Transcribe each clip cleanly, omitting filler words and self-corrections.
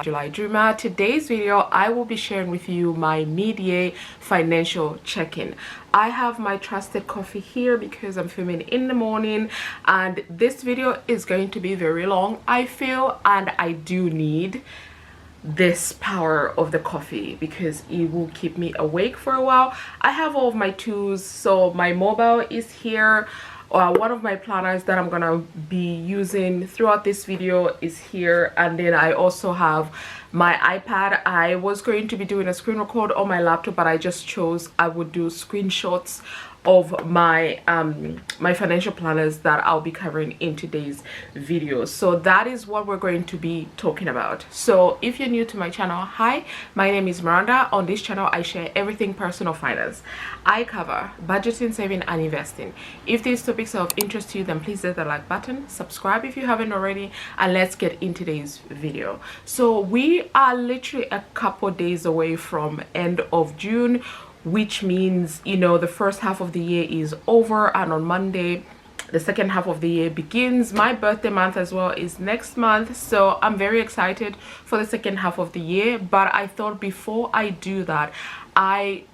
July Dreamer. Today's video I will be sharing with you my mid-year financial check-in. I have my trusted coffee here because I'm filming in the morning, and this video is going to be very long, I feel, and I do need this power of the coffee because it will keep me awake for a while. I have all of my tools, so my mobile is here. One of my planners that I'm gonna be using throughout this video is here, and then I also have my iPad. I was going to be doing a screen record on my laptop, but I just chose I would do screenshots of my my financial planners that I'll be covering in today's video. So that is what we're going to be talking about. So if you're new to my channel, hi, my name is Miranda. On this channel I share everything personal finance. I cover budgeting, saving and investing. If these topics are of interest to you, then please hit the like button, subscribe if you haven't already, and let's get into today's video. So we are literally a couple days away from end of June, which means, you know, the first half of the year is over, and on Monday the second half of the year begins. My birthday month as well is next month, so I'm very excited for the second half of the year. But I thought before I do that, I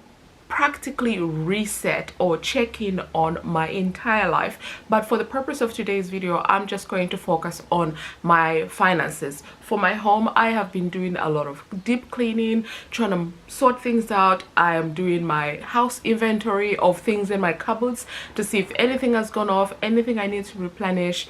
practically reset or check in on my entire life. But for the purpose of today's video, I'm just going to focus on my finances. For my home, I have been doing a lot of deep cleaning, trying to sort things out. I am doing my house inventory of things in my cupboards to see if anything has gone off, anything I need to replenish,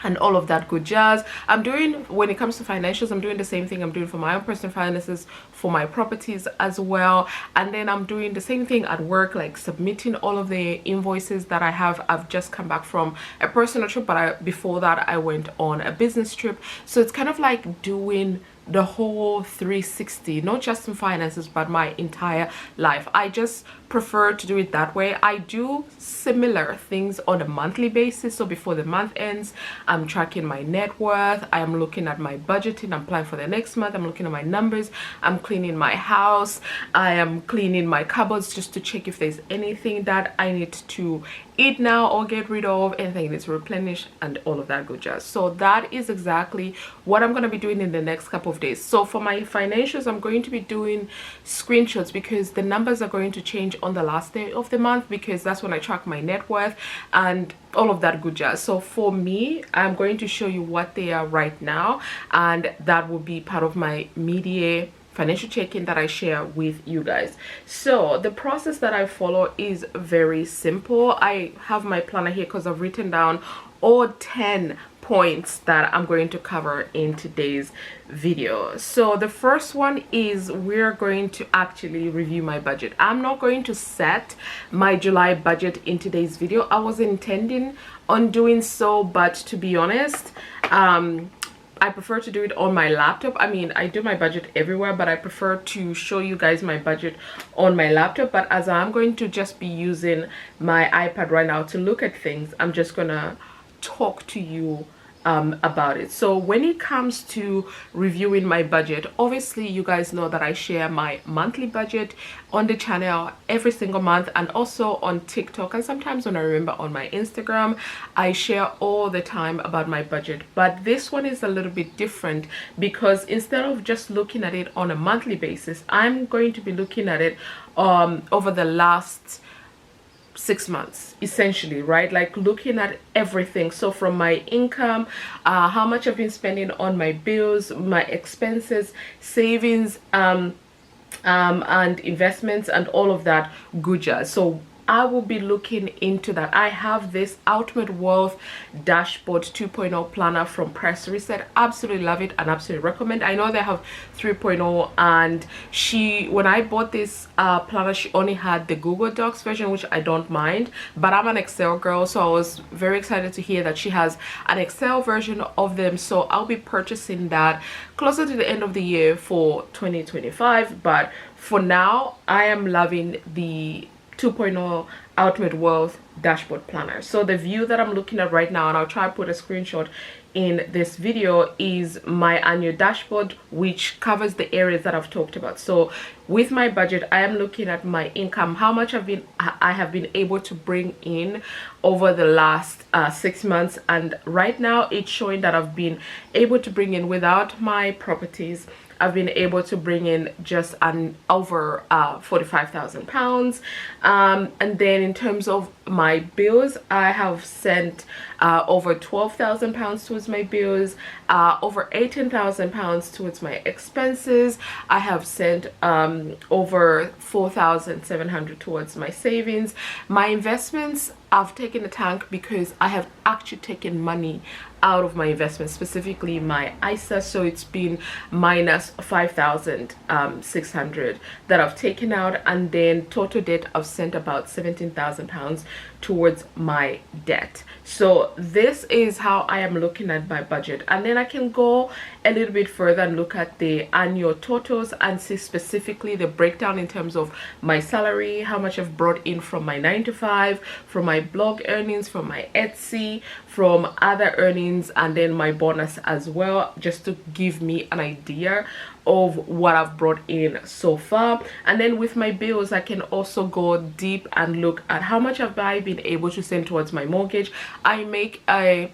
and all of that good jazz. I'm doing, when it comes to financials, I'm doing the same thing I'm doing for my own personal finances, for my properties as well. And then I'm doing the same thing at work, like submitting all of the invoices that I have. I've just come back from a personal trip, but before that I went on a business trip. So it's kind of like doing the whole 360, not just in finances but my entire life. I just prefer to do it that way. I do similar things on a monthly basis. So before the month ends, I'm tracking my net worth, I am looking at my budgeting, I'm planning for the next month, I'm looking at my numbers, I'm cleaning my house, I am cleaning my cupboards just to check if there's anything that I need to eat now or get rid of, anything needs to replenish, and all of that good jazz. So that is exactly what I'm going to be doing in the next couple of days. So for my financials, I'm going to be doing screenshots because the numbers are going to change on the last day of the month, because that's when I track my net worth and all of that good jazz. So for me, I'm going to show you what they are right now, and that will be part of my mid-year financial check-in that I share with you guys. So the process that I follow is very simple. I have my planner here because I've written down all 10 points that I'm going to cover in today's video. So the first one is we're going to actually review my budget. I'm not going to set my July budget in today's video. I was intending on doing so, but to be honest, I prefer to do it on my laptop. I mean, I do my budget everywhere, but I prefer to show you guys my budget on my laptop. But as I'm going to just be using my iPad right now to look at things, I'm just gonna talk to you about it. So when it comes to reviewing my budget, obviously you guys know that I share my monthly budget on the channel every single month, and also on TikTok, and sometimes when I remember on my Instagram, I share all the time about my budget. But this one is a little bit different because instead of just looking at it on a monthly basis, I'm going to be looking at it over the last 6 months, essentially, right? Like looking at everything. So from my income, how much I've been spending on my bills, my expenses, savings, and investments, and all of that good jazz. So I will be looking into that. I have this Ultimate Wealth Dashboard 2.0 planner from Press Reset. Absolutely love it and absolutely recommend. I know they have 3.0, and when I bought this planner, she only had the Google Docs version, which I don't mind, but I'm an Excel girl, so I was very excited to hear that she has an Excel version of them. So I'll be purchasing that closer to the end of the year for 2025. But for now, I am loving the 2.0 Ultimate Wealth dashboard planner. So the view that I'm looking at right now, and I'll try to put a screenshot in this video, is my annual dashboard, which covers the areas that I've talked about. So with my budget, I am looking at my income, how much I have been able to bring in over the last 6 months, and right now it's showing that I've been able to bring in, without my properties, I've been able to bring in just over 45,000 pounds. And then in terms of my bills, I have sent over 12,000 pounds towards my bills, over 18,000 pounds towards my expenses. I have sent over 4,700 towards my savings. My investments, I've taken a tank because I have actually taken money out of my investments, specifically my ISA. So it's been minus 5,600 that I've taken out, and then total debt, I've sent about 17,000 pounds towards my debt. So this is how I am looking at my budget, and then I can go a little bit further and look at the annual totals and see specifically the breakdown in terms of my salary, how much I've brought in from my 9 to 5, from my blog earnings, from my Etsy, from other earnings, and then my bonus as well, just to give me an idea of what I've brought in so far. And then with my bills, I can also go deep and look at how much have I been able to send towards my mortgage. I make a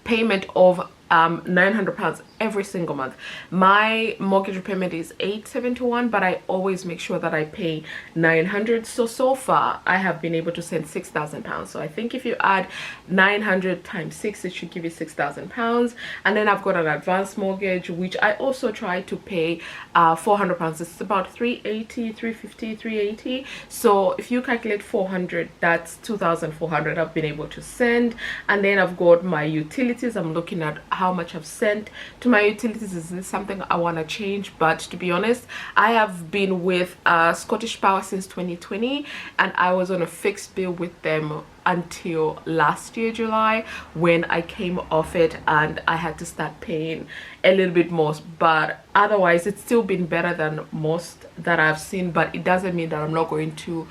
payment of 900 pounds every single month. My mortgage repayment is 871, but I always make sure that I pay 900. So far I have been able to send 6,000 pounds. So I think if you add 900 times 6, it should give you 6,000 pounds. And then I've got an advanced mortgage, which I also try to pay 400 pounds. It's about 380, 350, 380. So if you calculate 400, that's 2,400 I've been able to send. And then I've got my utilities. I'm looking at how much I've sent to my utilities. Is this something I want to change? But to be honest, I have been with Scottish Power since 2020, and I was on a fixed bill with them until last year July, when I came off it and I had to start paying a little bit more. But otherwise it's still been better than most that I've seen, but it doesn't mean that I'm not going to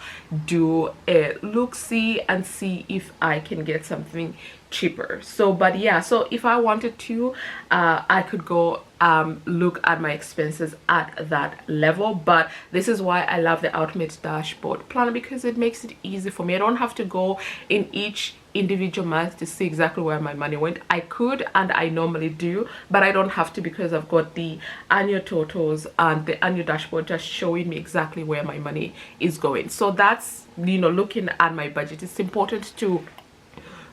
do a look-see and see if I can get something cheaper. So but yeah, so if I wanted to, I could go look at my expenses at that level. But this is why I love the Ultimate Dashboard Planner, because it makes it easy for me. I don't have to go in each individual month to see exactly where my money went. I could, and I normally do, but I don't have to, because I've got the annual totals and the annual dashboard just showing me exactly where my money is going. So that's, you know, looking at my budget. It's important to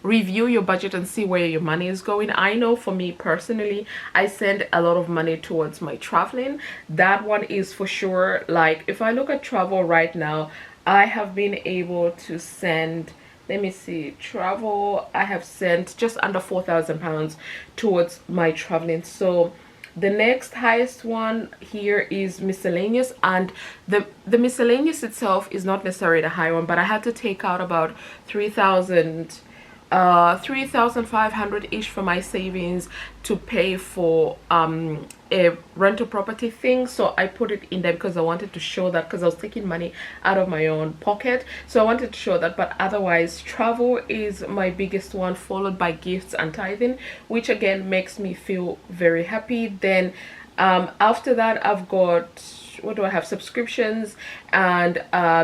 review your budget and see where your money is going. I know for me personally, I send a lot of money towards my traveling. That one is for sure. Like if I look at travel right now, I have been able to send, let me see, travel, I have sent just under 4,000 pounds towards my traveling. So the next highest one here is miscellaneous, and the miscellaneous itself is not necessarily the high one, but I had to take out about 3,500-ish for my savings to pay for a rental property thing. So I put it in there because I wanted to show that, because I was taking money out of my own pocket, so I wanted to show that. But otherwise, travel is my biggest one, followed by gifts and tithing, which again makes me feel very happy. Then after that, I've got, what do I have, subscriptions, and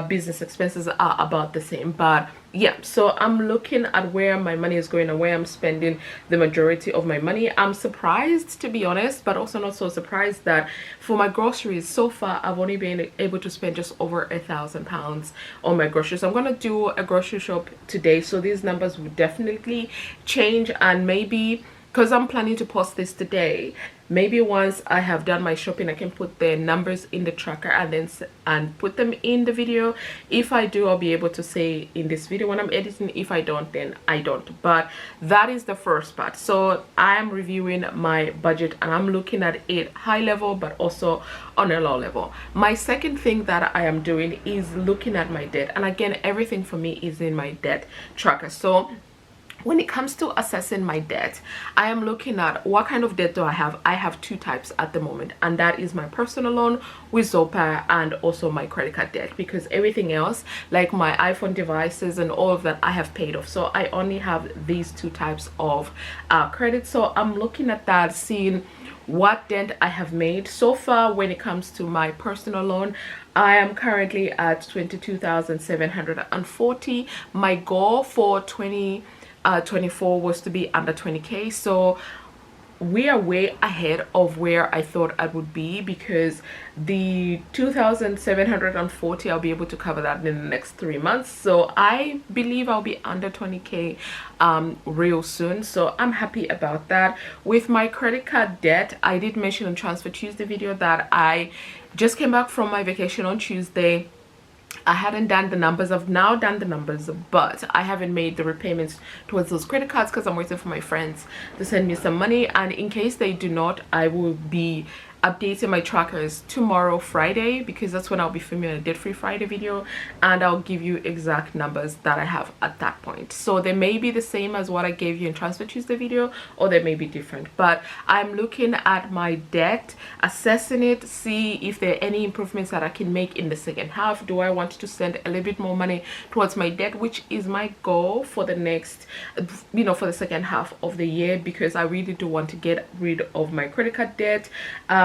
business expenses are about the same. But yeah, so I'm looking at where my money is going and where I'm spending the majority of my money. I'm surprised, to be honest, but also not so surprised, that for my groceries so far I've only been able to spend just over £1,000 on my groceries. I'm gonna do a grocery shop today, so these numbers will definitely change. And maybe, because I'm planning to post this today, maybe once I have done my shopping, I can put the numbers in the tracker and then put them in the video. If I do, I'll be able to say in this video when I'm editing. If I don't, then I don't. But that is the first part. So I'm reviewing my budget and I'm looking at it high level, but also on a low level. My second thing that I am doing is looking at my debt, and again, everything for me is in my debt tracker. So when it comes to assessing my debt, I am looking at what kind of debt do I have. I have two types at the moment, and that is my personal loan with Zopa and also my credit card debt, because everything else like my iPhone devices and all of that I have paid off. So I only have these two types of credit. So I'm looking at that, seeing what dent I have made so far. When it comes to my personal loan, I am currently at 22,740. My goal for 2024 was to be under 20k, so we are way ahead of where I thought I would be, because the 2,740, I'll be able to cover that in the next 3 months. So I believe I'll be under 20k real soon, so I'm happy about that. With my credit card debt, I did mention on Transfer Tuesday video that I just came back from my vacation on Tuesday. I hadn't done the numbers. I've now done the numbers, but I haven't made the repayments towards those credit cards because I'm waiting for my friends to send me some money. And in case they do not, I will be updating my trackers tomorrow, Friday, because that's when I'll be filming a debt-free Friday video, and I'll give you exact numbers that I have at that point. So they may be the same as what I gave you in Transfer Tuesday video, or they may be different. But I'm looking at my debt, assessing it, see if there are any improvements that I can make in the second half. Do I want to send a little bit more money towards my debt, which is my goal for the next, for the second half of the year, because I really do want to get rid of my credit card debt.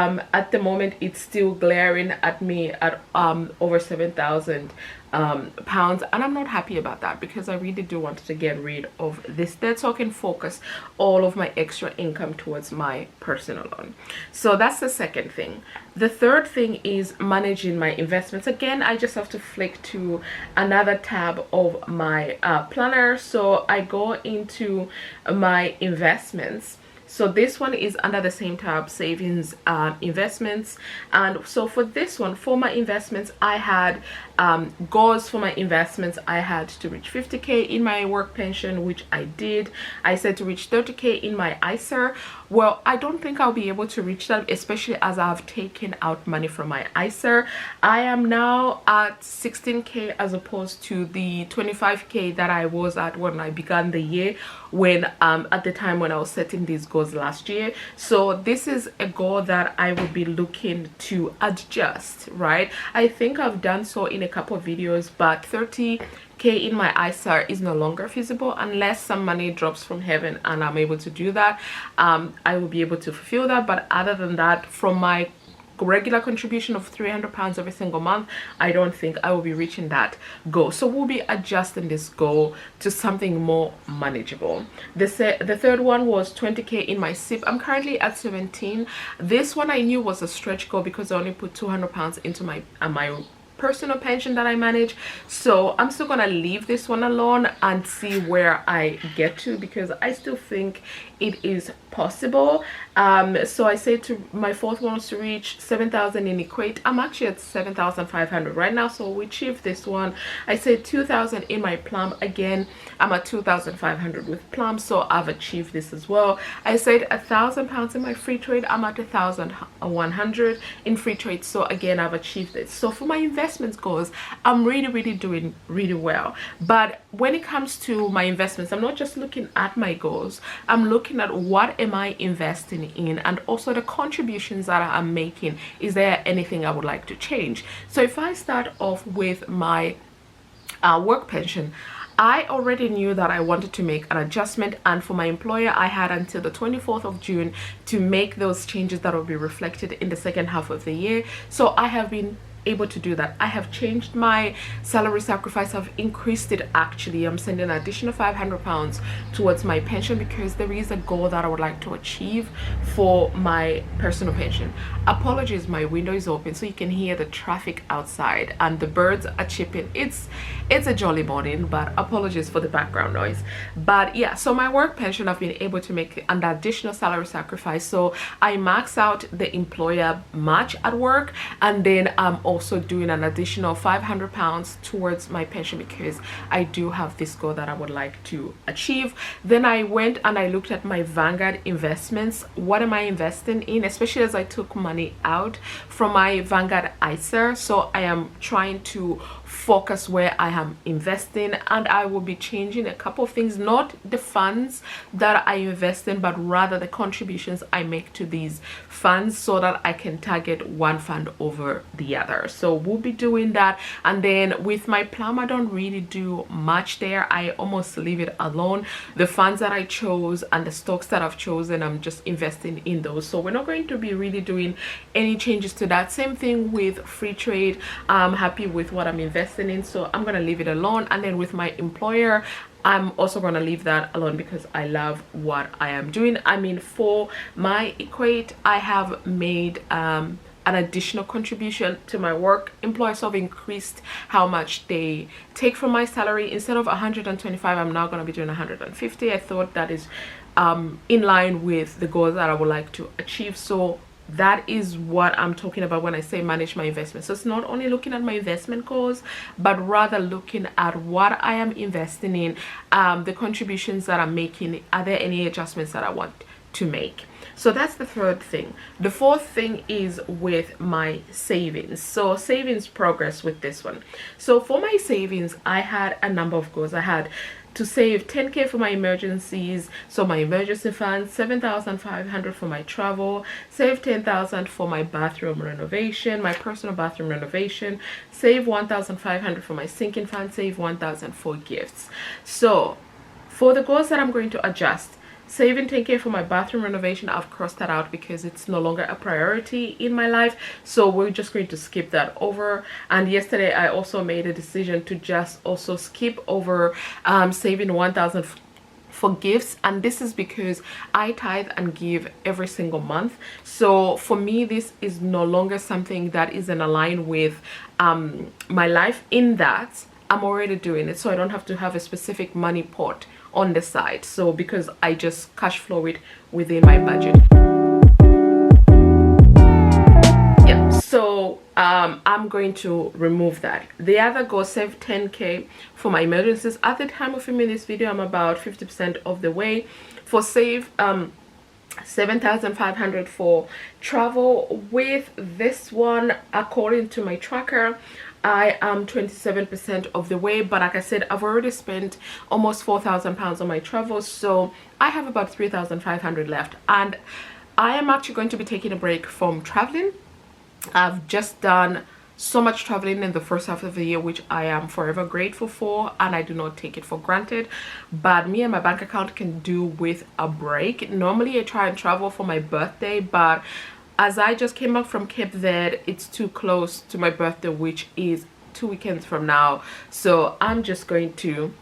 At the moment it's still glaring at me at over 7,000 pounds, and I'm not happy about that, because I really do want to get rid of this debt so I can focus all of my extra income towards my personal loan. So that's the second thing. The third thing is managing my investments. Again, I just have to flick to another tab of my planner. So I go into my investments. So this one is under the same tab, savings, investments. And so for this one, for my investments, I had goals for my investments. I had to reach 50k in my work pension, which I did. I said to reach 30k in my ISA. Well, I don't think I'll be able to reach that, especially as I've taken out money from my ISA. I am now at 16k as opposed to the 25k that I was at when I began the year, when at the time when I was setting these goals last year. So this is a goal that I will be looking to adjust, right? I think I've done so in a couple of videos, but 30k in my ISA is no longer feasible unless some money drops from heaven and I'm able to do that. I will be able to fulfill that, but other than that, from my regular contribution of £300 every single month, I don't think I will be reaching that goal. So we'll be adjusting this goal to something more manageable. The third one was 20k in my SIP. I'm currently at 17. This one I knew was a stretch goal because I only put £200 into my personal pension that I manage. So I'm still gonna leave this one alone and see where I get to, because I still think it is possible. So I said to my fourth one was to reach 7,000 in Equate. I'm actually at 7,500 right now, so we achieved this one. I said 2,000 in my Plum. Again, I'm at 2,500 with Plum, so I've achieved this as well. I said £1,000 in my free trade. I'm at 1,100 in free trade, so again I've achieved this. So for my investments goals, I'm really doing really well. But when it comes to my investments, I'm not just looking at my goals, I'm looking at what am I investing in, and also the contributions that I'm making. Is there anything I would like to change? So if I start off with my work pension, I already knew that I wanted to make an adjustment, and for my employer I had until the 24th of June to make those changes that will be reflected in the second half of the year. So I have been able to do that. I have changed my salary sacrifice. I've increased it. Actually, I'm sending an additional £500 towards my pension because there is a goal that I would like to achieve for my personal pension. Apologies, my window is open so you can hear the traffic outside and the birds are chirping. It's a jolly morning, but apologies for the background noise. But yeah, so my work pension, I've been able to make an additional salary sacrifice, so I max out the employer match at work, and then I'm also doing an additional £500 towards my pension because I do have this goal that I would like to achieve. Then I went and I looked at my Vanguard investments. What am I investing in, especially as I took money out from my Vanguard ISA? So I am trying to focus where I am investing, and I will be changing a couple of things, not the funds that I invest in, but rather the contributions I make to these funds, so that I can target one fund over the other. So we'll be doing that. And then with my Plum, I don't really do much there. I almost leave it alone. The funds that I chose and the stocks that I've chosen, I'm just investing in those. So we're not going to be really doing any changes to that. Same thing with Freetrade. I'm happy with what I'm investing in, so I'm gonna leave it alone. And then with my employer, I'm also gonna leave that alone because I love what I am doing. I mean, for my Equate, I have made an additional contribution to my work employer, so I've increased how much they take from my salary. Instead of 125, I'm now going to be doing 150. I thought that is in line with the goals that I would like to achieve. So that is what I'm talking about when I say manage my investment. So it's not only looking at my investment goals, but rather looking at what I am investing in, the contributions that I'm making. Are there any adjustments that I want to make? So that's the third thing. The fourth thing is with my savings. So savings progress with this one. So for my savings, I had a number of goals. I had to save 10K for my emergencies, so my emergency fund, 7,500 for my travel, save 10,000 for my bathroom renovation, my personal bathroom renovation, save 1,500 for my sinking fund, save 1,000 for gifts. So for the goals that I'm going to adjust, saving 10K for my bathroom renovation, I've crossed that out because it's no longer a priority in my life, so we're just going to skip that over. And yesterday I also made a decision to just also skip over saving 1,000 for gifts, and this is because I tithe and give every single month. So for me, this is no longer something that is in line with my life, in that I'm already doing it, so I don't have to have a specific money pot on the side. So because I just cash flow it within my budget. Yeah, so I'm going to remove that. The other goal, save 10K for my emergencies. At the time of filming this video, I'm about 50% of the way. For save 7,500 for travel. With this one, according to my tracker, I am 27% of the way, but like I said, I've already spent almost 4,000 pounds on my travel, so I have about 3,500 left, and I am actually going to be taking a break from traveling. I've just done so much traveling in the first half of the year, which I am forever grateful for, and I do not take it for granted. But me and my bank account can do with a break. Normally I try and travel for my birthday, but as I just came back from Cape Verde, it's too close to my birthday, which is 2 weekends from now. So I'm just going to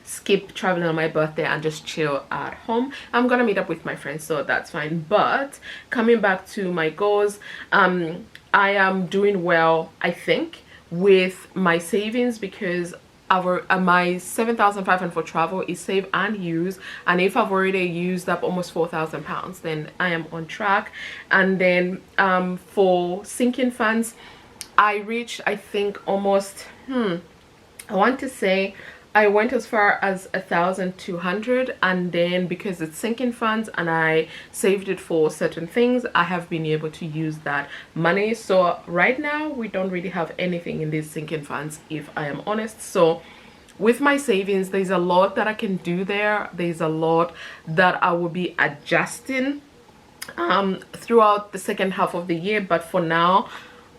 skip traveling on my birthday and just chill at home. I'm gonna meet up with my friends, so that's fine. But coming back to my goals, I am doing well, I think, with my savings, because my 7,500 for travel is save and use, and if I've already used up almost 4,000 pounds, then I am on track. And then for sinking funds, I reached, I think, almost I want to say I went as far as 1,200, and then because it's sinking funds and I saved it for certain things, I have been able to use that money. So right now we don't really have anything in these sinking funds, if I am honest. So with my savings, there's a lot that I can do there. There's a lot that I will be adjusting throughout the second half of the year, but for now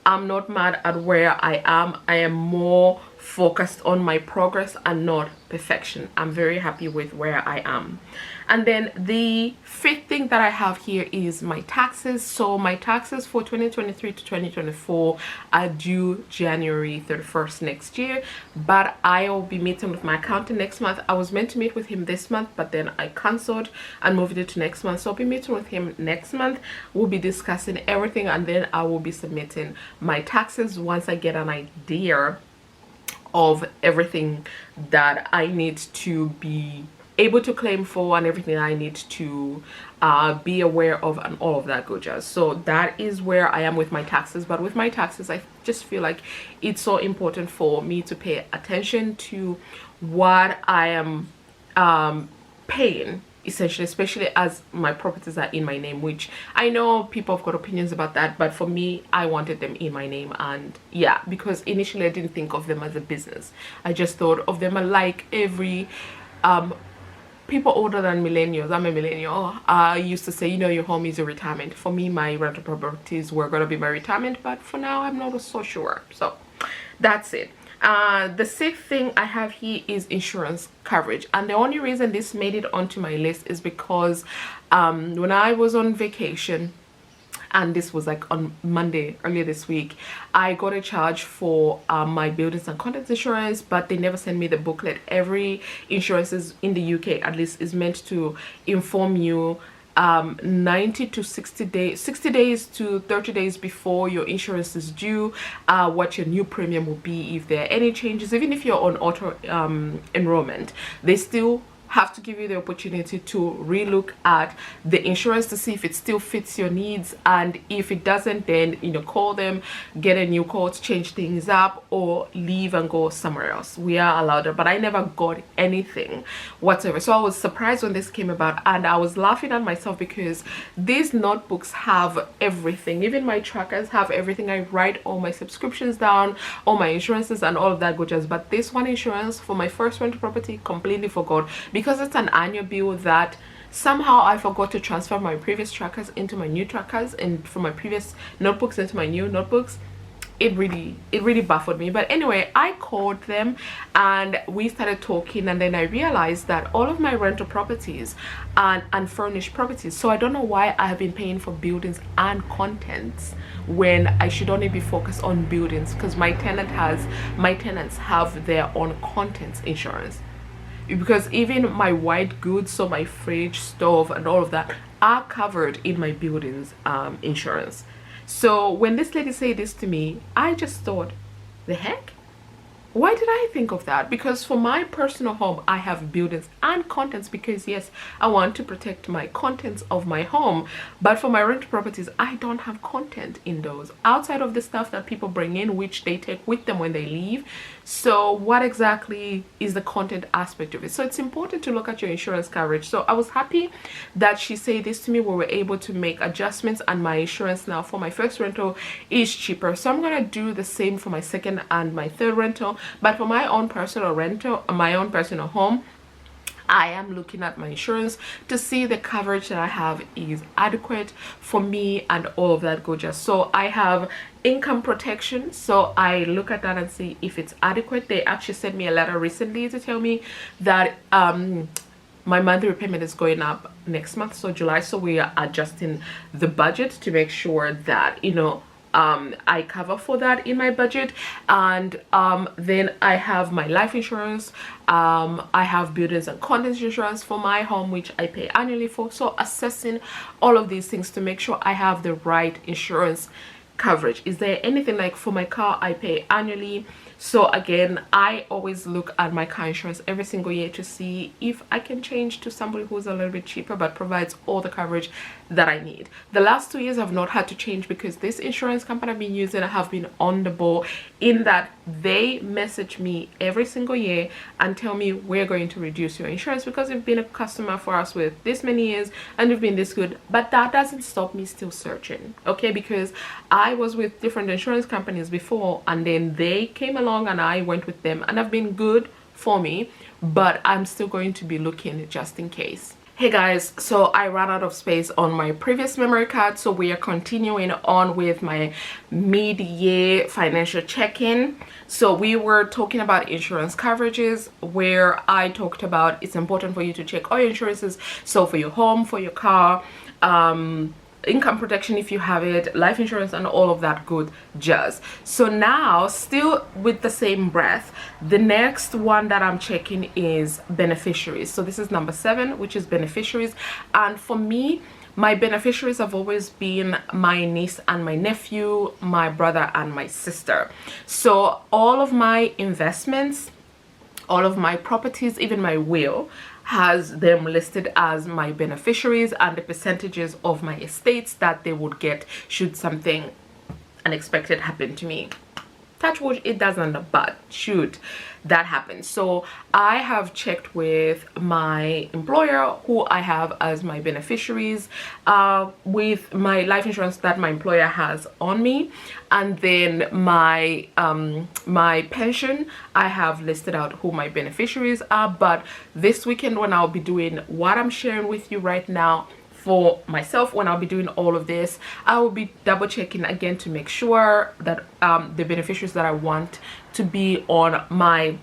I'm not mad at where I am. I am more focused on my progress and not perfection. I'm very happy with where I am. And then the fifth thing that I have here is my taxes. So my taxes for 2023 to 2024 are due January 31st next year, but I'll be meeting with my accountant next month. I was meant to meet with him this month, but then I cancelled and moved it to next month, so I'll be meeting with him next month. We'll be discussing everything, and then I will be submitting my taxes once I get an idea of everything that I need to be able to claim for and everything I need to be aware of and all of that good jazz. So that is where I am with my taxes. But with my taxes, I just feel like it's so important for me to pay attention to what I am paying essentially, especially as my properties are in my name, which I know people have got opinions about that, but for me, I wanted them in my name. And yeah, because initially I didn't think of them as a business. I just thought of them like every people older than millennials. I'm a millennial. I used to say, you know, your home is your retirement. For me, my rental properties were going to be my retirement, but for now I'm not so sure. So that's it. The sixth thing I have here is insurance coverage, and the only reason this made it onto my list is because when I was on vacation, and this was like on Monday earlier this week, I got a charge for my buildings and contents insurance, but they never sent me the booklet. Every insurance is in the UK, at least, is meant to inform you 90 to 60 days, 60 days to 30 days before your insurance is due, what your new premium will be, if there are any changes. Even if you're on auto enrollment, they still have to give you the opportunity to relook at the insurance to see if it still fits your needs, and if it doesn't, then, you know, call them, get a new quote, change things up, or leave and go somewhere else. We are allowed that, but I never got anything whatsoever. So I was surprised when this came about, and I was laughing at myself because these notebooks have everything. Even my trackers have everything. I write all my subscriptions down, all my insurances and all of that good jazz, but this one insurance for my first rental property, completely forgot, because it's an annual bill that somehow I forgot to transfer my previous trackers into my new trackers, and from my previous notebooks into my new notebooks. It really baffled me. But anyway, I called them and we started talking, and then I realized that all of my rental properties and unfurnished properties, so I don't know why I have been paying for buildings and contents when I should only be focused on buildings, because my tenants have their own contents insurance. Because even my white goods, so my fridge, stove and all of that, are covered in my buildings insurance. So when this lady said this to me, I just thought, the heck, why did I think of that? Because for my personal home, I have buildings and contents, because yes, I want to protect my contents of my home. But for my rental properties, I don't have content in those outside of the stuff that people bring in, which they take with them when they leave. So what exactly is the content aspect of it? So it's important to look at your insurance coverage. So I was happy that she said this to me. We were able to make adjustments, and my insurance now for my first rental is cheaper. So I'm gonna do the same for my second and my third rental. But for my own personal rental, my own personal home, I am looking at my insurance to see the coverage that I have is adequate for me and all of that gorgeous. So I have income protection, so I look at that and see if it's adequate. They actually sent me a letter recently to tell me that my monthly repayment is going up next month, so July. So we are adjusting the budget to make sure that, you know, I cover for that in my budget. And then I have my life insurance, I have buildings and contents insurance for my home, which I pay annually for. So assessing all of these things to make sure I have the right insurance coverage. Is there anything, like for my car, I pay annually. So again, I always look at my car insurance every single year to see if I can change to somebody who's a little bit cheaper but provides all the coverage that I need. The last 2 years I've not had to change, because this insurance company I've been using have been on the ball, in that they message me every single year and tell me, we're going to reduce your insurance because you've been a customer for us with this many years and you've been this good. But that doesn't stop me still searching, okay? Because I was with different insurance companies before, and then they came along and I went with them, and have been good for me, but I'm still going to be looking just in case. Hey guys, so I ran out of space on my previous memory card, so we are continuing on with my mid-year financial check-in. So we were talking about insurance coverages, where I talked about it's important for you to check all your insurances. So for your home, for your car, income protection if you have it, life insurance and all of that good jazz. So now, still with the same breath, the next one that I'm checking is beneficiaries. So this is number 7, which is beneficiaries. And for me, my beneficiaries have always been my niece and my nephew, my brother and my sister. So all of my investments, all of my properties, even my will, has them listed as my beneficiaries, and the percentages of my estates that they would get should something unexpected happen to me. touch wood it doesn't, but shoot, that happens. So I have checked with my employer, who I have as my beneficiaries, with my life insurance that my employer has on me, and then my my pension, I have listed out who my beneficiaries are. But this weekend, when I'll be doing what I'm sharing with you right now for myself, when I'll be doing all of this, I will be double checking again to make sure that the beneficiaries that I want to be on my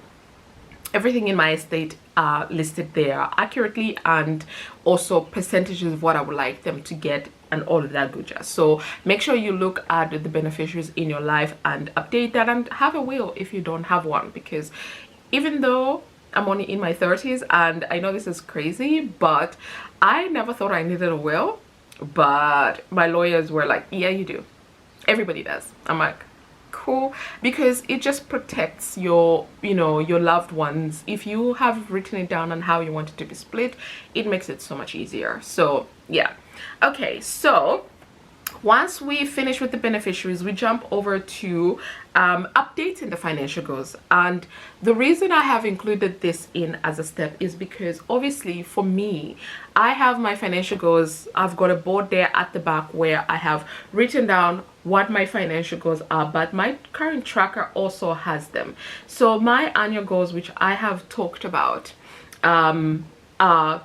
everything in my estate are listed there accurately, and also percentages of what I would like them to get and all of that good jazz. So make sure you look at the beneficiaries in your life and update that, and have a will if you don't have one, because even though I'm only in my 30s, and I know this is crazy, but I never thought I needed a will. But my lawyers were like, yeah, you do. Everybody does. I'm like, cool, because it just protects your, you know, your loved ones. If you have written it down on how you want it to be split, it makes it so much easier. So yeah. Okay, so once we finish with the beneficiaries, we jump over to updating the financial goals. And the reason I have included this in as a step is because obviously for me, I have my financial goals. I've got a board there at the back where I have written down what my financial goals are, but my current tracker also has them. So my annual goals, which I have talked about,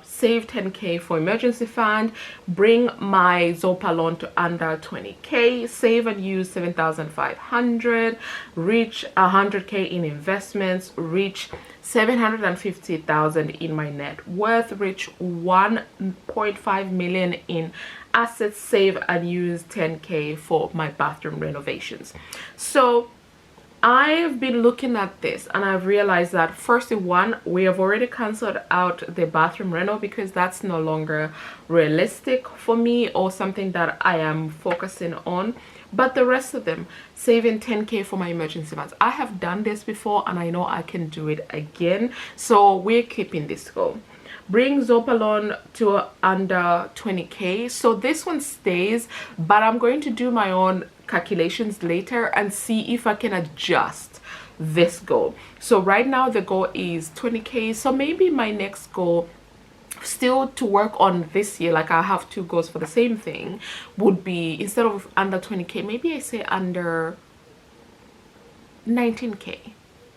save 10k for emergency fund, bring my Zopa loan to under 20k, save and use 7,500, reach 100k in investments, reach 750,000 in my net worth, reach 1.5 million in assets, save and use 10k for my bathroom renovations. So I've been looking at this and I've realized that firstly, one, we have already cancelled out the bathroom reno because that's no longer realistic for me or something that I am focusing on. But the rest of them, saving 10k for my emergency funds, I have done this before and I know I can do it again. So we're keeping this goal. Bring Zopa loan to under 20k. So this one stays, but I'm going to do my own calculations later and see if I can adjust this goal. So right now the goal is 20k. So maybe my next goal, still to work on this year, like I have two goals for the same thing, would be instead of under 20k, maybe I say under 19k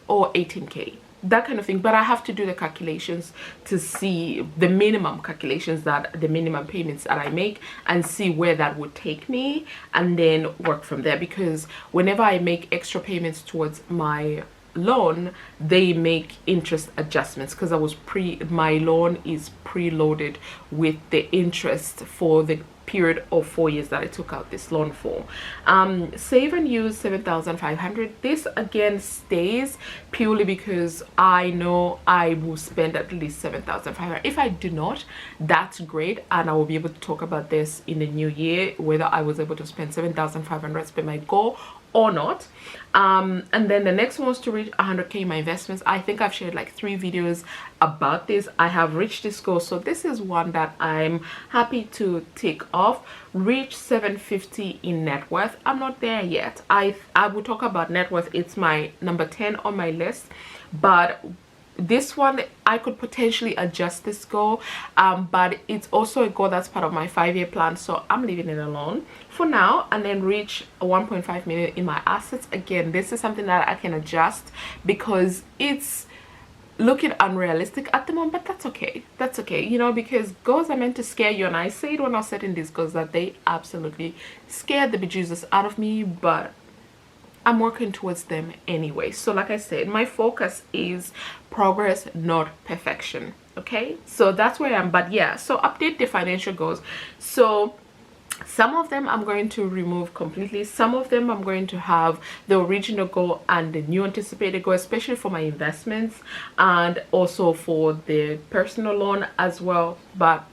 or 18k, that kind of thing. But I have to do the calculations to see the minimum calculations, that the minimum payments that I make, and see where that would take me, and then work from there. Because whenever I make extra payments towards my loan, they make interest adjustments, because my loan is preloaded with the interest for the period of 4 years that I took out this loan for. Save and use 7,500. This again stays purely because I know I will spend at least 7,500. If I do not, that's great, and I will be able to talk about this in the new year, whether I was able to spend 7,500 spend my goal or not. And then the next one was to reach 100k in my investments. I think I've shared like 3 videos about this. I have reached this goal, so this is one that I'm happy to take off. Reach 750 in net worth. I'm not there yet. I will talk about net worth. It's my number 10 on my list, but this one I could potentially adjust this goal, but it's also a goal that's part of my 5-year plan, so I'm leaving it alone for now. And then reach 1.5 million in my assets. Again, this is something that I can adjust because it's looking unrealistic at the moment, but that's okay. That's okay, you know, because goals are meant to scare you, and I said when I was setting these goals that they absolutely scared the bejesus out of me, but I'm working towards them anyway. So like I said, my focus is progress, not perfection. Okay, so that's where I am. But yeah, so update the financial goals. So some of them I'm going to remove completely. Some of them I'm going to have the original goal and the new anticipated goal, especially for my investments and also for the personal loan as well. But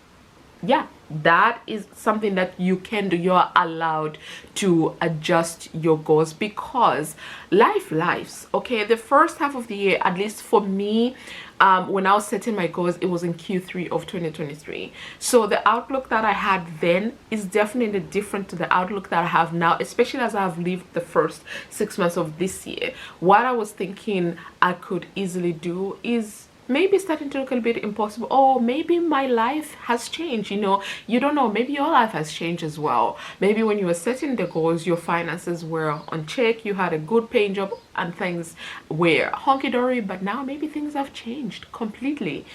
yeah, that is something that you can do. You're allowed to adjust your goals because lives, okay? The first half of the year, at least for me, when I was setting my goals, it was in Q3 of 2023. So the outlook that I had then is definitely different to the outlook that I have now, especially as I've lived the first 6 months of this year. What I was thinking I could easily do is maybe starting to look a bit impossible. Oh, maybe my life has changed. You know, you don't know, maybe your life has changed as well. Maybe when you were setting the goals, your finances were on check, you had a good paying job and things were honky-dory, but now maybe things have changed completely.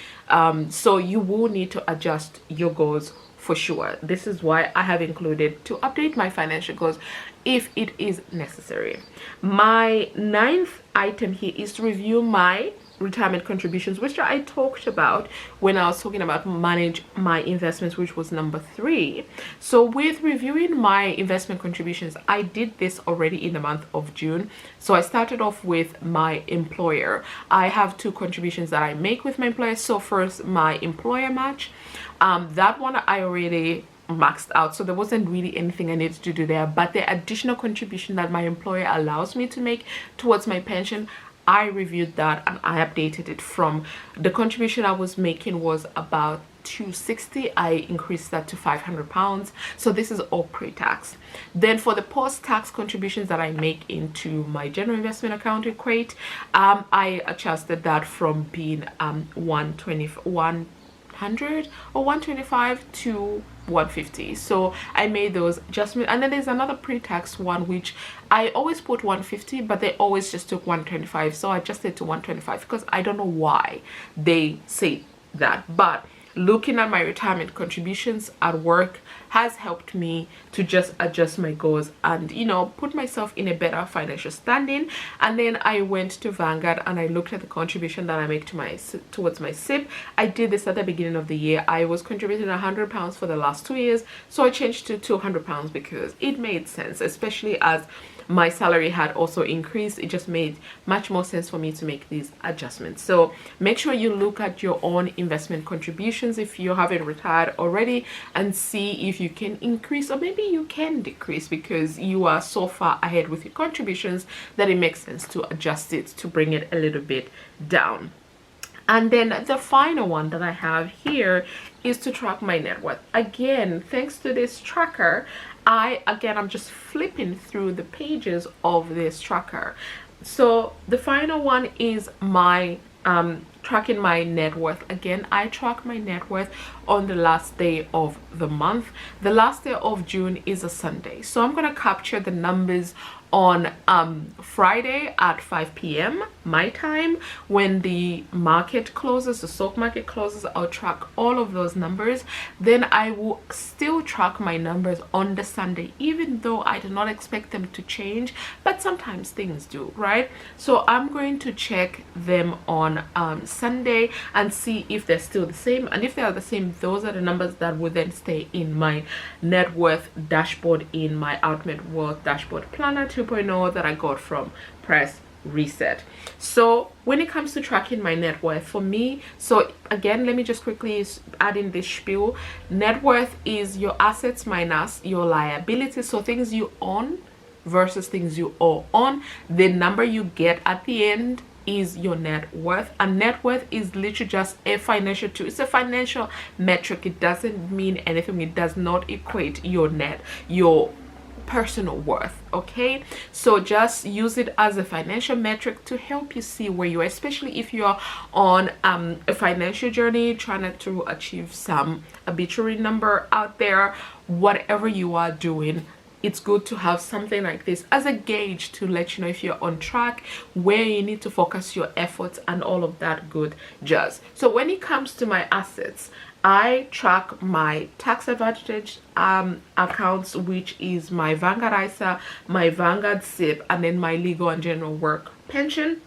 So you will need to adjust your goals for sure. This is why I have included to update my financial goals if it is necessary. My 9th item here is to review my retirement contributions, which I talked about when I was talking about manage my investments, which was number 3. So with reviewing my investment contributions, I did this already in the month of June. So I started off with my employer. I have 2 contributions that I make with my employer. So first, my employer match, that one I already maxed out, so there wasn't really anything I needed to do there. But the additional contribution that my employer allows me to make towards my pension, I reviewed that and I updated it. From the contribution I was making was about 260, I increased that to 500 pounds. So this is all pre-tax. Then for the post-tax contributions that I make into my general investment account, Equate, I adjusted that from being 100 or 125 to 150. So I made those adjustments. And then there's another pre-tax one which I always put 150, but they always just took 125, so I adjusted to 125 because I don't know why they say that. But looking at my retirement contributions at work has helped me to just adjust my goals and, you know, put myself in a better financial standing. And then I went to Vanguard and I looked at the contribution that I make to my towards my SIP. I did this at the beginning of the year. I was contributing £100 for the last 2 years, so I changed to £200 because it made sense, especially as my salary had also increased. It just made much more sense for me to make these adjustments. So make sure you look at your own investment contributions if you haven't retired already and see if you can increase or maybe you can decrease because you are so far ahead with your contributions that it makes sense to adjust it to bring it a little bit down. And then the final one that I have here is to track my net worth. Again, thanks to this tracker, I'm just flipping through the pages of this tracker. So the final one is my tracking my net worth. Again, I track my net worth on the last day of the month. The last day of June is a Sunday, so I'm gonna capture the numbers on Friday at 5 p.m. my time. When the market closes, the stock market closes, I'll track all of those numbers. Then I will still track my numbers on the Sunday, even though I do not expect them to change, but sometimes things do, right? So I'm going to check them on Sunday and see if they're still the same, and if they are the same, those are the numbers that will then stay in my net worth dashboard in my Ultimate Wealth Dashboard Planner 2.0 that I got from Press Reset. So when it comes to tracking my net worth for me, so again, let me just quickly add in this spiel. Net worth is your assets minus your liabilities, so things you own versus things you owe on. The number you get at the end is your net worth. And net worth is literally just a financial tool. It's a financial metric. It doesn't mean anything. It does not equate your personal worth. Okay, so just use it as a financial metric to help you see where you are, especially if you're on a financial journey trying to achieve some arbitrary number out there. Whatever you are doing, it's good to have something like this as a gauge to let you know if you're on track, where you need to focus your efforts and all of that good jazz. So when it comes to my assets, I track my tax advantage accounts, which is my Vanguard ISA, my Vanguard SIP, and then my legal and general work pension.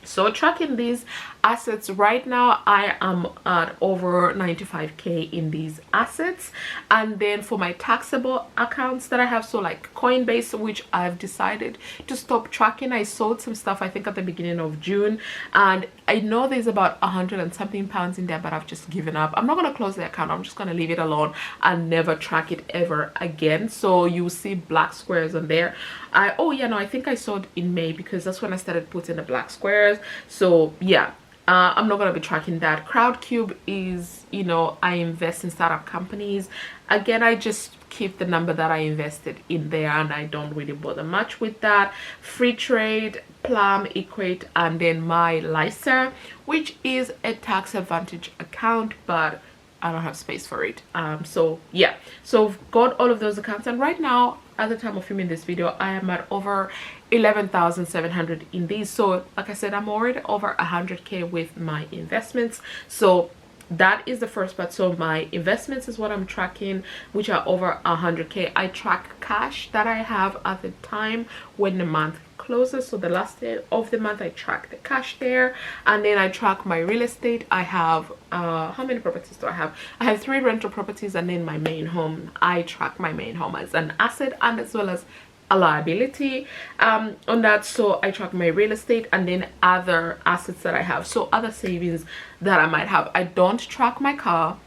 So tracking these, assets. Right now I am at over 95k in these assets. And then for my taxable accounts that I have, so like Coinbase, which I've decided to stop tracking. I sold some stuff I think at the beginning of June, and I know there's about 100 and something pounds in there, but I've just given up. I'm not going to close the account. I'm just going to leave it alone and never track it ever again. So you'll see black squares on there. Oh yeah, no, I think I sold in May because that's when I started putting the black squares. So yeah, I'm not going to be tracking that. Crowdcube is, you know, I invest in startup companies. Again, I just keep the number that I invested in there, and I don't really bother much with that. Freetrade, Plum, Equate, and then my Lysa, which is a tax advantage account, but I don't have space for it. So yeah, so I've got all of those accounts, and right now at the time of filming this video I am at over 11,700 in these. So like I said, I'm already over 100k with my investments. So that is the first part. So my investments is what I'm tracking, which are over 100k. I track cash that I have at the time when the month closes. So the last day of the month I track the cash there, and then I track my real estate. I have how many properties do I have? I have 3 rental properties, and then my main home. I track my main home as an asset and as well as a liability on that. So I track my real estate and then other assets that I have, so other savings that I might have. I don't track my car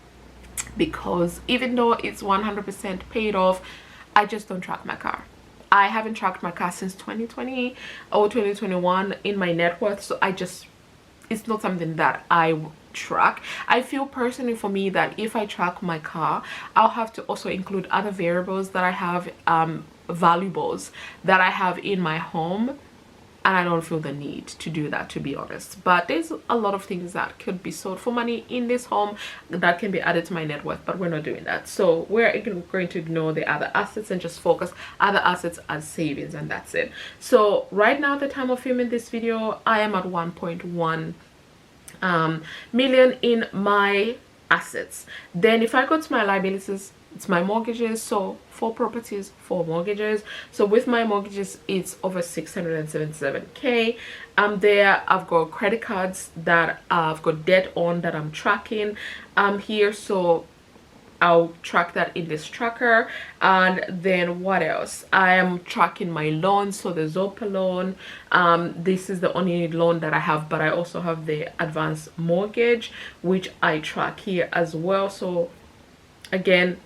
because even though it's 100% paid off, I just don't track my car. I haven't tracked my car since 2020 or 2021 in my net worth, so it's not something that I track. I feel personally for me that if I track my car, I'll have to also include other variables that I have, valuables that I have in my home, and I don't feel the need to do that, to be honest. But there's a lot of things that could be sold for money in this home that can be added to my net worth, but we're not doing that. So we're going to ignore the other assets and just focus other assets as savings, and that's it. So right now at the time of filming this video, I am at 1.1 million in my assets. Then if I go to my liabilities, it's my mortgages. So 4 properties, 4 mortgages. So with my mortgages, it's over 677k. There I've got credit cards that I've got debt on that I'm tracking here. So I'll track that in this tracker. And then what else? I am tracking my loans. So the Zopa loan, this is the only loan that I have, but I also have the advanced mortgage, which I track here as well. So again,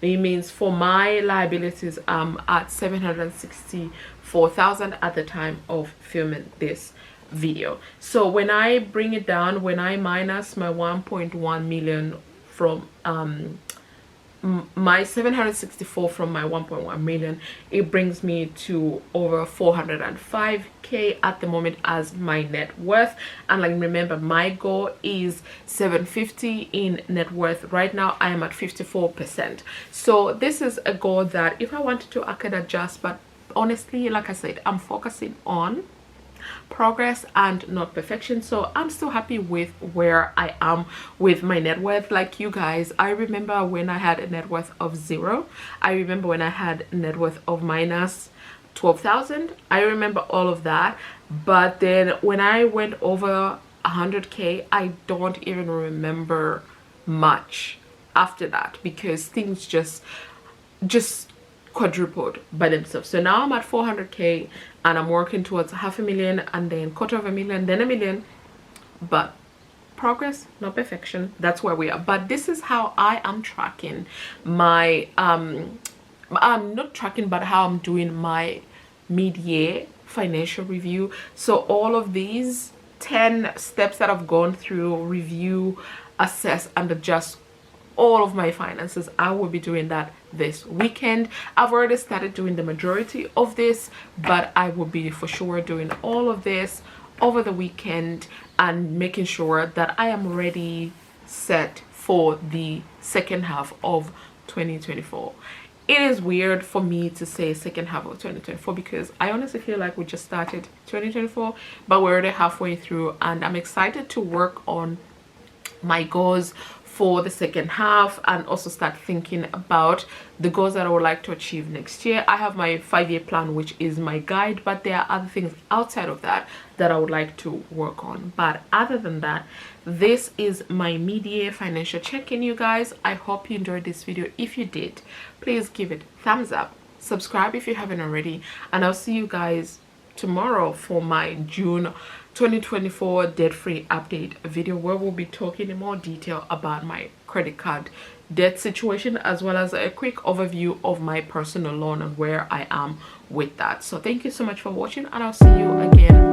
it means for my liabilities I'm at 764,000 at the time of filming this video. So when I bring it down, when I minus my 1.1 million from my 764 from my 1.1 million, it brings me to over 405k at the moment as my net worth. And like, remember, my goal is 750 in net worth. Right now I am at 54%. So this is a goal that if I wanted to, I could adjust, but honestly, like I said, I'm focusing on progress and not perfection. So I'm still happy with where I am with my net worth. Like you guys, I remember when I had a net worth of 0. I remember when I had a net worth of minus 12,000. I remember all of that. But then when I went over 100k, I don't even remember much after that, because things just quadrupled by themselves. So now I'm at 400k and I'm working towards 500,000 and then 250,000, then 1 million. But progress, not perfection. That's where we are. But this is how I am tracking my I'm not tracking, but how I'm doing my mid-year financial review. So all of these 10 steps that I've gone through, review, assess and adjust all of my finances, I will be doing that this weekend. I've already started doing the majority of this, but I will be for sure doing all of this over the weekend and making sure that I am ready, set for the second half of 2024. It is weird for me to say second half of 2024 because I honestly feel like we just started 2024, but we're already halfway through, and I'm excited to work on my goals for the second half, and also start thinking about the goals that I would like to achieve next year. I have my 5-year plan, which is my guide, but there are other things outside of that that I would like to work on. But other than that, this is my mid-year financial check-in, you guys. I hope you enjoyed this video. If you did, please give it thumbs up, subscribe if you haven't already, and I'll see you guys tomorrow for my June 2024 debt-free update video, where we'll be talking in more detail about my credit card debt situation, as well as a quick overview of my personal loan and where I am with that. So thank you so much for watching, and I'll see you again